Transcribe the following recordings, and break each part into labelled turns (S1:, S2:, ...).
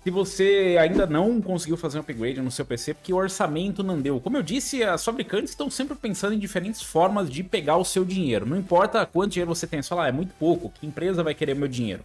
S1: se você ainda não conseguiu fazer um upgrade no seu PC porque o orçamento não deu. Como eu disse, as fabricantes estão sempre pensando em diferentes formas de pegar o seu dinheiro. Não importa quanto dinheiro você tem, você fala, é muito pouco, que empresa vai querer meu dinheiro?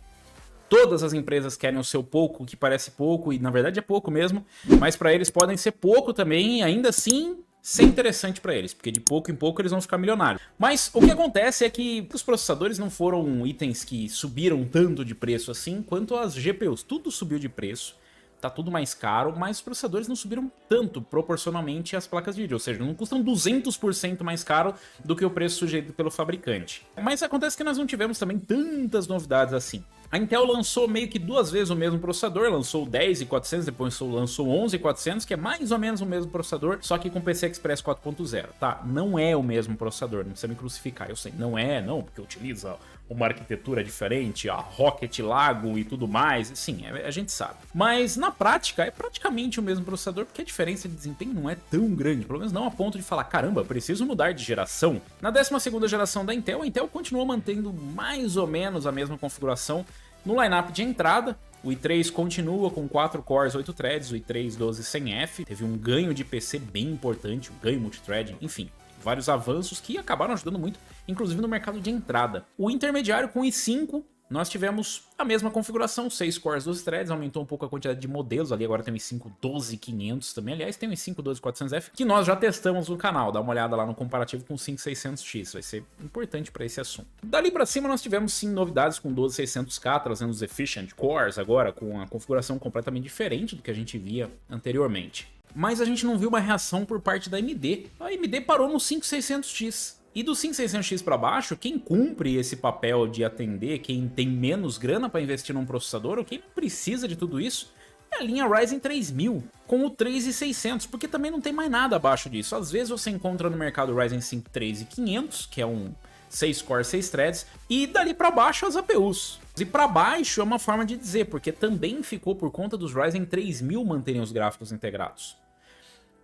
S1: Todas as empresas querem o seu pouco, que parece pouco, e na verdade é pouco mesmo, mas para eles podem ser pouco também, e ainda assim ser interessante para eles, porque de pouco em pouco eles vão ficar milionários. Mas o que acontece é que os processadores não foram itens que subiram tanto de preço assim, quanto as GPUs. Tudo subiu de preço, tá tudo mais caro, mas os processadores não subiram tanto proporcionalmente às placas de vídeo, ou seja, não custam 200% mais caro do que o preço sugerido pelo fabricante. Mas acontece que nós não tivemos também tantas novidades assim. A Intel lançou meio que duas vezes o mesmo processador, lançou o 10400, depois lançou o 11400, que é mais ou menos o mesmo processador, só que com PCI Express 4.0, tá? Não é o mesmo processador, não precisa me crucificar, eu sei, não, porque utiliza uma arquitetura diferente, a Rocket Lago e tudo mais, sim, a gente sabe. Mas na prática é praticamente o mesmo processador, porque a diferença de desempenho não é tão grande, pelo menos não a ponto de falar, caramba, preciso mudar de geração. Na 12ª geração da Intel, a Intel continuou mantendo mais ou menos a mesma configuração. No lineup de entrada, o i3 continua com 4 cores, 8 threads, o i3 12100F, teve um ganho de PC bem importante, um ganho multithreading, enfim, vários avanços que acabaram ajudando muito, inclusive no mercado de entrada. O intermediário com i5, nós tivemos a mesma configuração, 6 cores, 12 threads, aumentou um pouco a quantidade de modelos ali, agora tem o i5 12500 também, aliás tem o i5 12400F, que nós já testamos no canal, dá uma olhada lá no comparativo com o 5600X, vai ser importante para esse assunto. Dali para cima nós tivemos sim novidades com 12600K, trazendo os Efficient Cores agora, com a configuração completamente diferente do que a gente via anteriormente. Mas a gente não viu uma reação por parte da AMD, a AMD parou no 5600X. E do 5600X para baixo, quem cumpre esse papel de atender, quem tem menos grana para investir num processador, ou quem não precisa de tudo isso, é a linha Ryzen 3000, com o 3600, porque também não tem mais nada abaixo disso. Às vezes você encontra no mercado o Ryzen 5 3500, que é um 6 core, 6 threads, e dali para baixo as APUs. E para baixo é uma forma de dizer, porque também ficou por conta dos Ryzen 3000 manterem os gráficos integrados.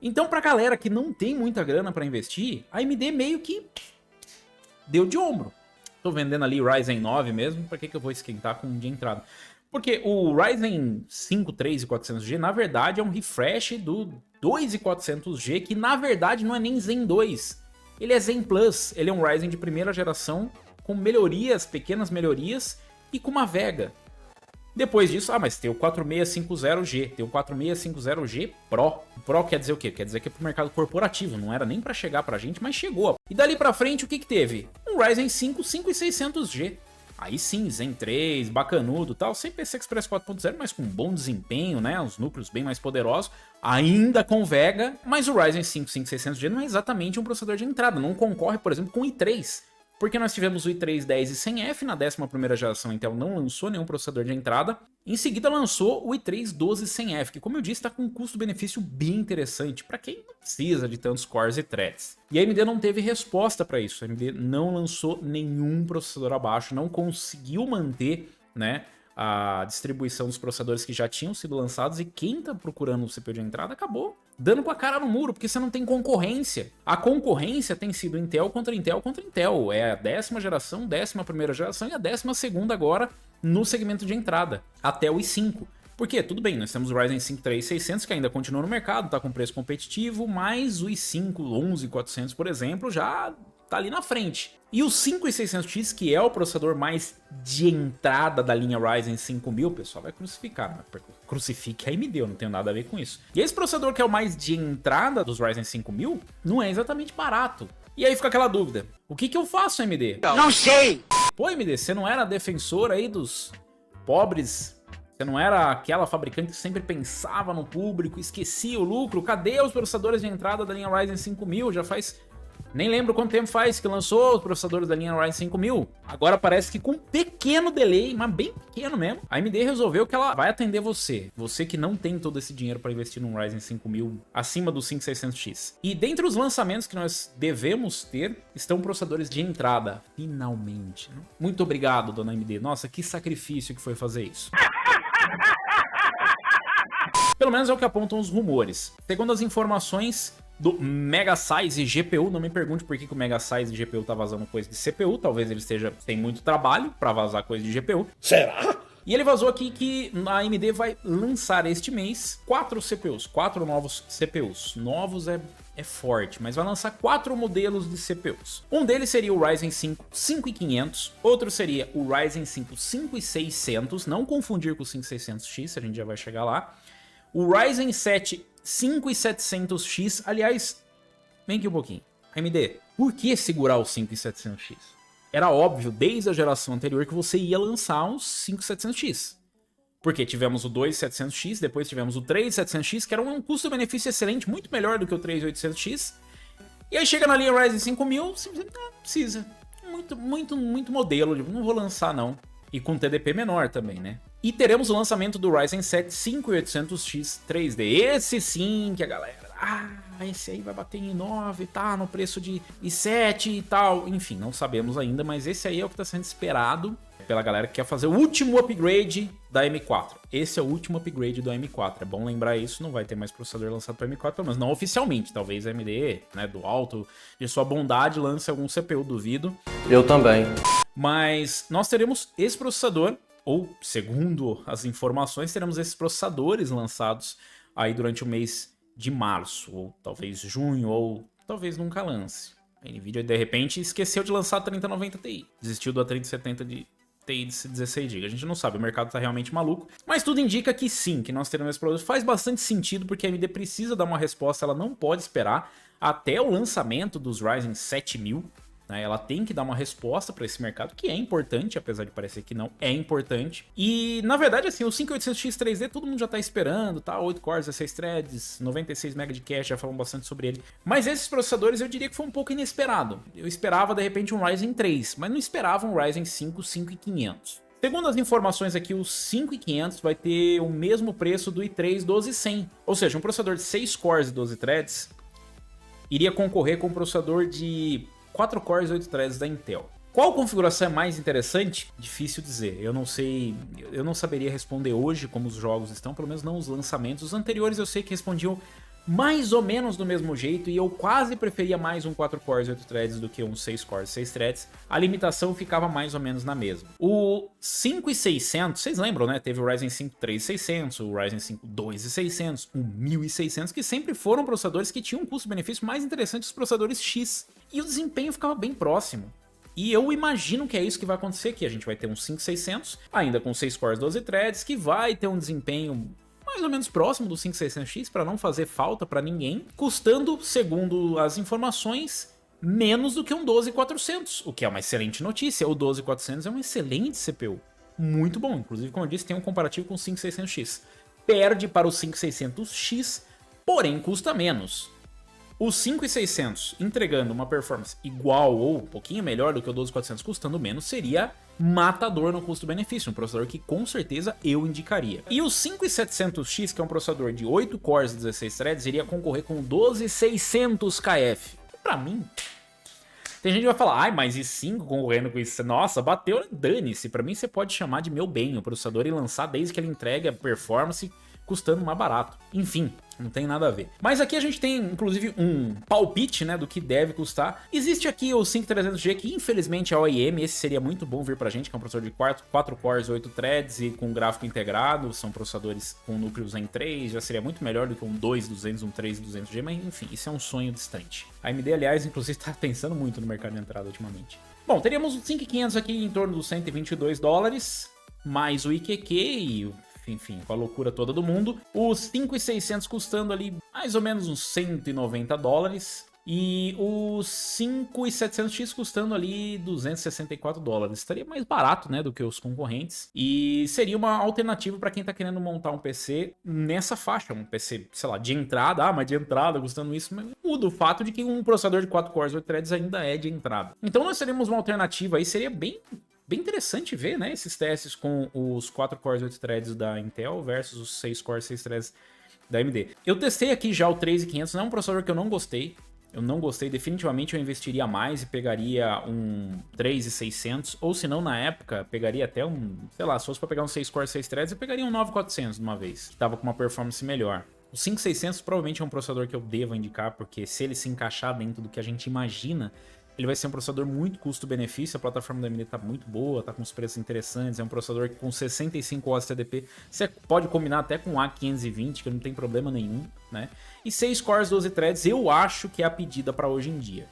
S1: Então, pra galera que não tem muita grana pra investir, a AMD meio que deu de ombro. Tô vendendo ali o Ryzen 9 mesmo, pra que eu vou esquentar com um de entrada? Porque o Ryzen 5 3400G, na verdade, é um refresh do 2400G, que na verdade não é nem Zen 2. Ele é Zen Plus, ele é um Ryzen de primeira geração, com melhorias, pequenas melhorias, e com uma Vega. Depois disso, mas tem o 4650G, tem o 4650G Pro. Pro quer dizer o quê? Quer dizer que é pro mercado corporativo, não era nem pra chegar pra gente, mas chegou. E dali pra frente, o que teve? Um Ryzen 5 5600G. Aí sim, Zen 3, bacanudo e tal, sem PCI Express 4.0, mas com bom desempenho, né? Os núcleos bem mais poderosos, ainda com Vega, mas o Ryzen 5 5600G não é exatamente um processador de entrada, não concorre, por exemplo, com o i3. Porque nós tivemos o i3 10100F, na 11ª geração a Intel não lançou nenhum processador de entrada. Em seguida lançou o i3 12100F, que como eu disse está com um custo-benefício bem interessante para quem não precisa de tantos cores e threads. E a AMD não teve resposta para isso, a AMD não lançou nenhum processador abaixo, não conseguiu manter, né, a distribuição dos processadores que já tinham sido lançados, e quem tá procurando o CPU de entrada acabou dando com a cara no muro, porque você não tem concorrência. A concorrência tem sido Intel contra Intel contra Intel. É a 10ª geração, 11ª geração e a 12ª agora no segmento de entrada, até o i5. Porque, tudo bem, nós temos o Ryzen 5 3600 que ainda continua no mercado, tá com preço competitivo, mas o i5 11400, por exemplo, já tá ali na frente. E o 5600X, que é o processador mais de entrada da linha Ryzen 5000, o pessoal vai crucificar, né? Crucifique a AMD, eu não tenho nada a ver com isso. E esse processador que é o mais de entrada dos Ryzen 5000, não é exatamente barato. E aí fica aquela dúvida, o que eu faço, AMD?
S2: Não sei!
S1: Pô, AMD, você não era defensor aí dos pobres? Você não era aquela fabricante que sempre pensava no público, esquecia o lucro? Cadê os processadores de entrada da linha Ryzen 5000? Já faz... nem lembro quanto tempo faz que lançou os processadores da linha Ryzen 5000. Agora parece que com um pequeno delay, mas bem pequeno mesmo, a AMD resolveu que ela vai atender você. Você que não tem todo esse dinheiro para investir num Ryzen 5000 acima do 5600X. E dentre os lançamentos que nós devemos ter, estão processadores de entrada. Finalmente. Muito obrigado, dona AMD. Nossa, que sacrifício que foi fazer isso. Pelo menos é o que apontam os rumores. Segundo as informações do Mega Size GPU, não me pergunte por que o Mega Size GPU tá vazando coisa de CPU, talvez ele esteja sem muito trabalho para vazar coisa de GPU.
S2: Será?
S1: E ele vazou aqui que a AMD vai lançar este mês 4 CPUs, 4 novos CPUs. Novos é forte, mas vai lançar 4 modelos de CPUs. Um deles seria o Ryzen 5 5500, outro seria o Ryzen 5 5600, não confundir com o 5600X, a gente já vai chegar lá. O Ryzen 7 5700X, aliás, vem aqui um pouquinho. AMD, por que segurar o 5700X? Era óbvio desde a geração anterior que você ia lançar um 5700X. Porque tivemos o 2700X, depois tivemos o 3700X, que era um custo-benefício excelente, muito melhor do que o 3800X. E aí chega na linha Ryzen 5000, simplesmente não precisa. Muito modelo, não vou lançar não. E com TDP menor também, né? E teremos o lançamento do Ryzen 7 5800X 3D. Esse sim que a galera... esse aí vai bater em 9, tá? No preço de i7 e tal. Enfim, não sabemos ainda, mas esse aí é o que está sendo esperado pela galera que quer fazer o último upgrade da M4. Esse é o último upgrade do M4. É bom lembrar isso, não vai ter mais processador lançado para M4, pelo menos não oficialmente. Talvez a AMD, né, do alto de sua bondade, lance algum CPU, duvido.
S2: Eu também.
S1: Mas nós teremos esse processador, ou segundo as informações, teremos esses processadores lançados aí durante o mês de março, ou talvez junho, ou talvez nunca lance. A Nvidia, de repente, esqueceu de lançar a 3090 Ti. Desistiu da 3070 de TI de 16 GB. A gente não sabe, o mercado tá realmente maluco. Mas tudo indica que sim, que nós teremos esse produto. Faz bastante sentido, porque a AMD precisa dar uma resposta, ela não pode esperar até o lançamento dos Ryzen 7000. Ela tem que dar uma resposta para esse mercado, que é importante, apesar de parecer que não é importante. E, na verdade, assim, o 5800X 3D todo mundo já tá esperando, tá? 8 cores, 16 threads, 96 MB de cache, já falam bastante sobre ele. Mas esses processadores eu diria que foi um pouco inesperado. Eu esperava, de repente, um Ryzen 3, mas não esperava um Ryzen 5 5500. Segundo as informações aqui, o 5500 vai ter o mesmo preço do i3 12100. Ou seja, um processador de 6 cores e 12 threads iria concorrer com um processador de 4 cores e 8 threads da Intel. Qual configuração é mais interessante? Difícil dizer. Eu não sei, eu não saberia responder hoje como os jogos estão, pelo menos não os lançamentos. Os anteriores eu sei que respondiam mais ou menos do mesmo jeito e eu quase preferia mais um 4 cores e 8 threads do que um 6 cores e 6 threads. A limitação ficava mais ou menos na mesma. O 5600, vocês lembram, né? Teve o Ryzen 5 3600, o Ryzen 5 2600, o 1600, que sempre foram processadores que tinham um custo-benefício mais interessante dos processadores X. E o desempenho ficava bem próximo. E eu imagino que é isso que vai acontecer aqui. A gente vai ter um 5600, ainda com 6 cores, 12 threads, que vai ter um desempenho mais ou menos próximo do 5600X, para não fazer falta para ninguém, custando, segundo as informações, menos do que um 12400, o que é uma excelente notícia. O 12400 é um excelente CPU, muito bom. Inclusive, como eu disse, tem um comparativo com o 5600X. Perde para o 5600X, porém custa menos. O 5600 entregando uma performance igual ou um pouquinho melhor do que o 12400 custando menos seria matador no custo-benefício, um processador que com certeza eu indicaria. E o 5700X, que é um processador de 8 cores e 16 threads, iria concorrer com o 12600KF. Pra mim, tem gente que vai falar, ai, mas i5 concorrendo com isso, nossa, bateu, dane-se. Pra mim você pode chamar de meu bem o processador e lançar desde que ele entregue a performance custando mais barato. Enfim, não tem nada a ver. Mas aqui a gente tem, inclusive, um palpite, né, do que deve custar. Existe aqui o 5300G, que infelizmente é OEM, esse seria muito bom vir pra gente, que é um processador de 4 cores, 8 threads e com gráfico integrado. São processadores com núcleos Zen 3, já seria muito melhor do que um 2200, um 3200G, mas enfim, isso é um sonho distante. A AMD, aliás, inclusive, tá pensando muito no mercado de entrada ultimamente. Bom, teríamos o 5500 aqui em torno dos $122, mais o IQQ e o enfim, com a loucura toda do mundo. Os 5600 custando ali mais ou menos uns $190. E os 5700X custando ali $264. Estaria mais barato, né, do que os concorrentes. E seria uma alternativa para quem tá querendo montar um PC nessa faixa. Um PC, sei lá, de entrada. Mas de entrada custando isso. Mas muda o fato de que um processador de 4 cores e 8 threads ainda é de entrada. Então nós teríamos uma alternativa aí. Seria bem interessante ver, né, esses testes com os 4 cores 8 threads da Intel versus os 6 cores 6 threads da AMD. Eu testei aqui já o 3500, não é um processador que eu não gostei. Eu não gostei, definitivamente eu investiria mais e pegaria um 3600, ou se não, na época, pegaria até um, sei lá, se fosse para pegar um 6 cores 6 threads, eu pegaria um 9400 de uma vez, que tava com uma performance melhor. O 5600 provavelmente é um processador que eu devo indicar, porque se ele se encaixar dentro do que a gente imagina Ele vai ser um processador muito custo-benefício, a plataforma da AMD tá muito boa, tá com os preços interessantes, é um processador que com 65 watts TDP, você pode combinar até com A520, que não tem problema nenhum, né? E 6 cores, 12 threads, eu acho que é a pedida para hoje em dia.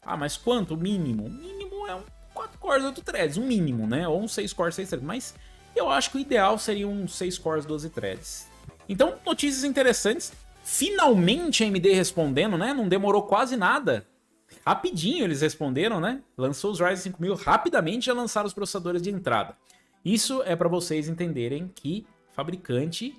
S1: Ah, mas quanto? O mínimo? O mínimo é um 4 cores, 8 threads, um mínimo, né? Ou um 6 cores, 6 threads, mas eu acho que o ideal seria um 6 cores, 12 threads. Então, notícias interessantes. Finalmente a AMD respondendo, né? Não demorou quase nada. Rapidinho eles responderam, né? Lançou os Ryzen 5000, rapidamente já lançaram os processadores de entrada. Isso é para vocês entenderem que fabricante,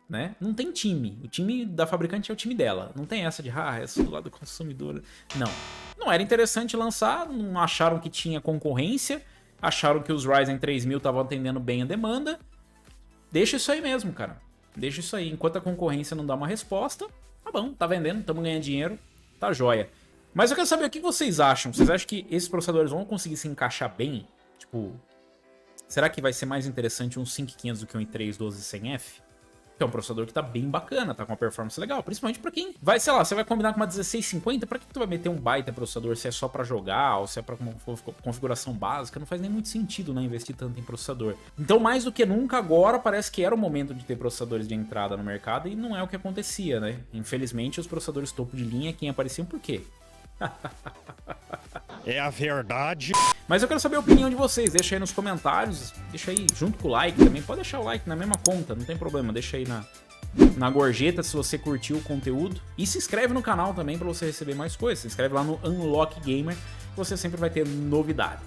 S1: né, não tem time. O time da fabricante é o time dela. Não tem essa de, essa do lado do consumidor. Não. Não era interessante lançar, não acharam que tinha concorrência, acharam que os Ryzen 3000 estavam atendendo bem a demanda. Deixa isso aí mesmo, cara. Deixa isso aí. Enquanto a concorrência não dá uma resposta, tá bom, tá vendendo, estamos ganhando dinheiro, tá joia. Mas eu quero saber o que vocês acham. Vocês acham que esses processadores vão conseguir se encaixar bem? Tipo, será que vai ser mais interessante um 5500 do que um i3 12100F? Que é um processador que tá bem bacana, tá com uma performance legal. Principalmente pra quem vai, sei lá, você vai combinar com uma 1650, pra que tu vai meter um baita processador se é só pra jogar ou se é pra uma configuração básica? Não faz nem muito sentido, né, investir tanto em processador. Então, mais do que nunca, agora parece que era o momento de ter processadores de entrada no mercado e não é o que acontecia, né? Infelizmente, os processadores topo de linha, quem apareciam por quê?
S2: É a verdade.
S1: Mas eu quero saber a opinião de vocês, deixa aí nos comentários, deixa aí junto com o like também, pode deixar o like na mesma conta, não tem problema, deixa aí na gorjeta se você curtiu o conteúdo. E se inscreve no canal também para você receber mais coisas, se inscreve lá no Unlock Gamer, que você sempre vai ter novidades.